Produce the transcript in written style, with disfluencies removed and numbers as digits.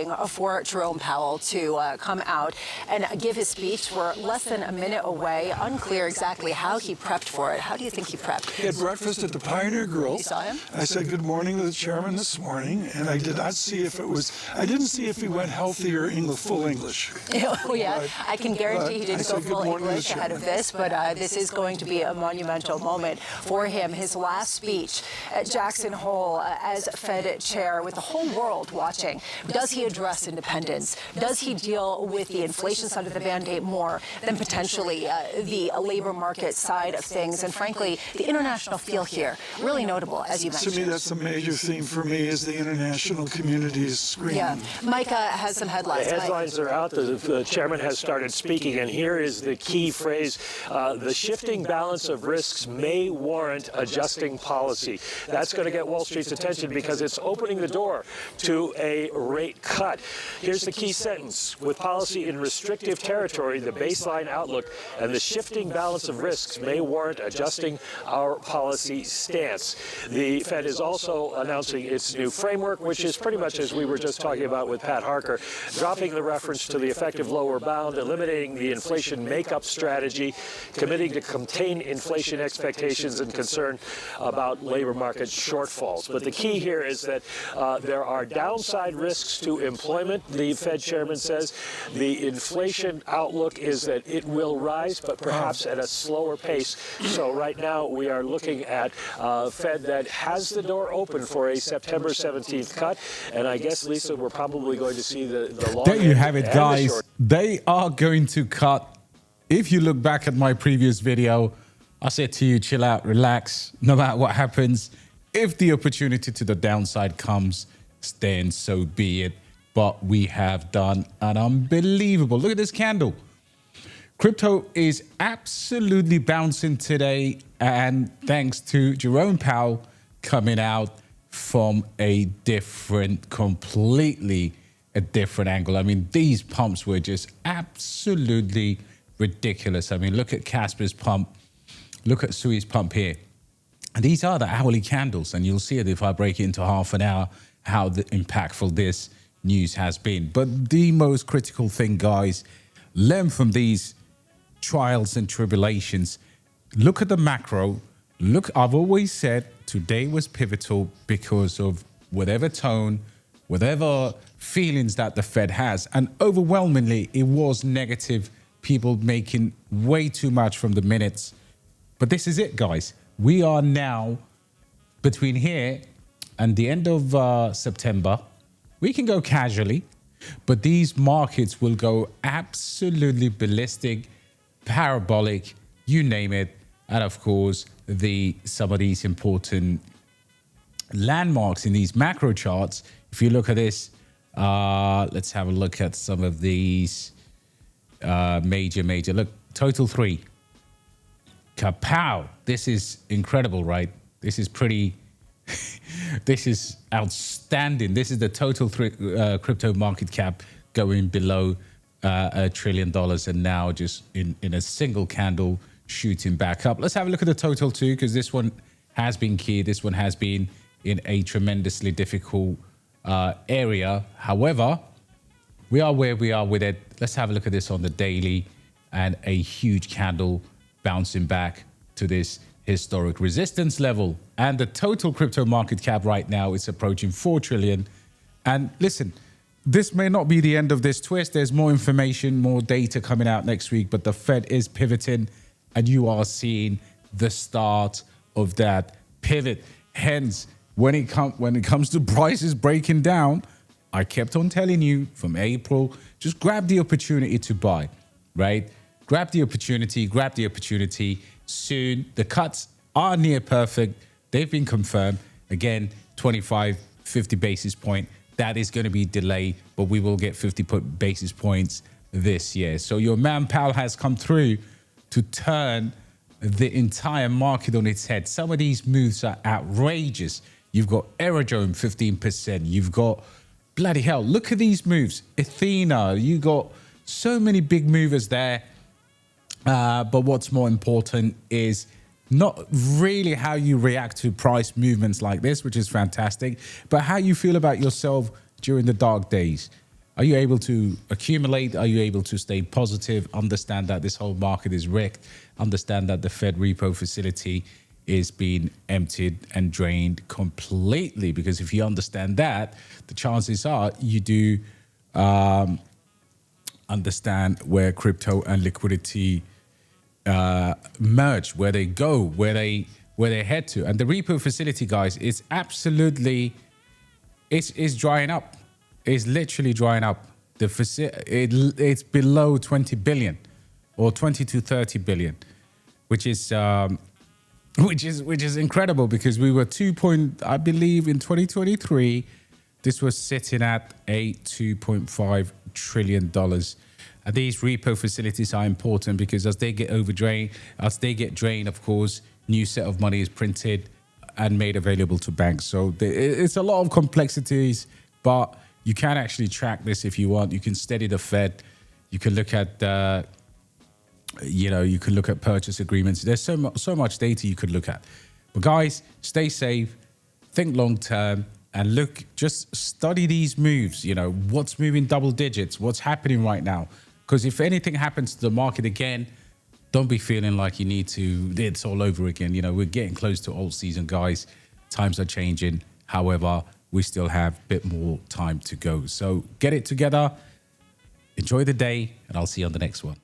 waiting for Jerome Powell to come out and give his speech. We're less than a minute away. Unclear exactly how he prepped for it. How do you think he prepped? He had breakfast at the Pioneer Grill. You saw him? I said good morning to the chairman this morning, and I did not see if it was, I didn't see if he went healthy or full English. Oh, yeah. I can guarantee he didn't go full English ahead of this, but this is going to be a monumental moment for him. His last speech at Jackson Hole as Fed chair with the whole world watching. Does he address independence? Does he deal with the inflation side of the mandate more than potentially the labor market side of things? And frankly, the international feel here, really notable, as you mentioned. To me, that's a major theme for me, is the international community's screaming. Yeah. Micah has some headlines. The headlines are out. The chairman has started speaking, and here is the key phrase. The shifting balance of risks may warrant adjusting policy. That's going to get Wall Street's attention because it's opening the door to a rate cut. Here's the key sentence. With policy in restrictive territory, the baseline outlook and the shifting balance of risks may warrant adjusting our policy stance. The Fed is also announcing its new framework, which is pretty much as we were just talking about with Pat Harker, dropping the reference to the effective lower bound, eliminating the inflation makeup strategy, committing to contain inflation expectations and concern about labor market shortfalls. But the key here is that there are downside risks to employment, the Fed chairman says. The inflation outlook is that it will rise, but perhaps at a slower pace. So right now we are looking at Fed that has the door open for a September 17th cut. And I guess, Lisa, we're probably going to see the long There you have it, guys. They are going to cut. If you look back at my previous video, I said to you, chill out, relax, no matter what happens. If the opportunity to the downside comes, then so be it. But we have done an unbelievable, look at this candle. Crypto is absolutely bouncing today, and thanks to Jerome Powell coming out from a completely a different angle. I mean, these pumps were just absolutely ridiculous. I mean, look at Casper's pump. Look at Sui's pump here. And these are the hourly candles, and you'll see it if I break it into half an hour, how impactful this news has been. But the most critical thing, guys, learn from these trials and tribulations. Look at the macro. Look, I've always said today was pivotal because of whatever tone, whatever feelings that the Fed has. And overwhelmingly, it was negative, people making way too much from the minutes. But this is it, guys. We are now between here and the end of September. We can go casually, but these markets will go absolutely ballistic, parabolic, you name it. And of course, some of these important landmarks in these macro charts. If you look at this, let's have a look at some of these major. Look, total 3. Kapow. This is incredible, right? This is pretty, this is outstanding. This is the total crypto market cap going below $1 trillion, and now just in a single candle shooting back up. Let's have a look at the total too, because this one has been key. This one has been in a tremendously difficult area. However, we are where we are with it. Let's have a look at this on the daily, and a huge candle bouncing back to this historic resistance level. And the total crypto market cap right now is approaching 4 trillion. And listen, this may not be the end of this twist. There's more information, more data coming out next week, but the Fed is pivoting, and you are seeing the start of that pivot. Hence, when it comes to prices breaking down, I kept on telling you from April, just grab the opportunity to buy, right? Grab the opportunity. Soon, the cuts are near perfect. They've been confirmed. Again, 25, 50 basis point. That is going to be delayed, but we will get 50 basis points this year. So your man Powell has come through to turn the entire market on its head. Some of these moves are outrageous. You've got Aerodrome 15%. You've got, bloody hell, look at these moves. Athena, you got so many big movers there. But what's more important is not really how you react to price movements like this, which is fantastic, but how you feel about yourself during the dark days. Are you able to accumulate? Are you able to stay positive? Understand that this whole market is wrecked. Understand that the Fed repo facility is being emptied and drained completely. Because if you understand that, the chances are you do understand where crypto and liquidity merge, where they go, where they head to. And the repo facility, guys, is absolutely, it's drying up. It's literally drying up. It's below 20 billion or 20 to 30 billion, which is incredible, because we were I believe in 2023, this was sitting at a $2.5 trillion. And these repo facilities are important because as they get drained, of course, new set of money is printed and made available to banks. So it's a lot of complexities, but you can actually track this if you want. You can study the Fed. You can look at you can look at purchase agreements. There's so much data you could look at. But guys, stay safe, think long term, and just study these moves. What's moving double digits, what's happening right now. Because if anything happens to the market again, don't be feeling like you need to, it's all over again. We're getting close to alt season, guys. Times are changing. However, we still have a bit more time to go. So get it together, enjoy the day, and I'll see you on the next one.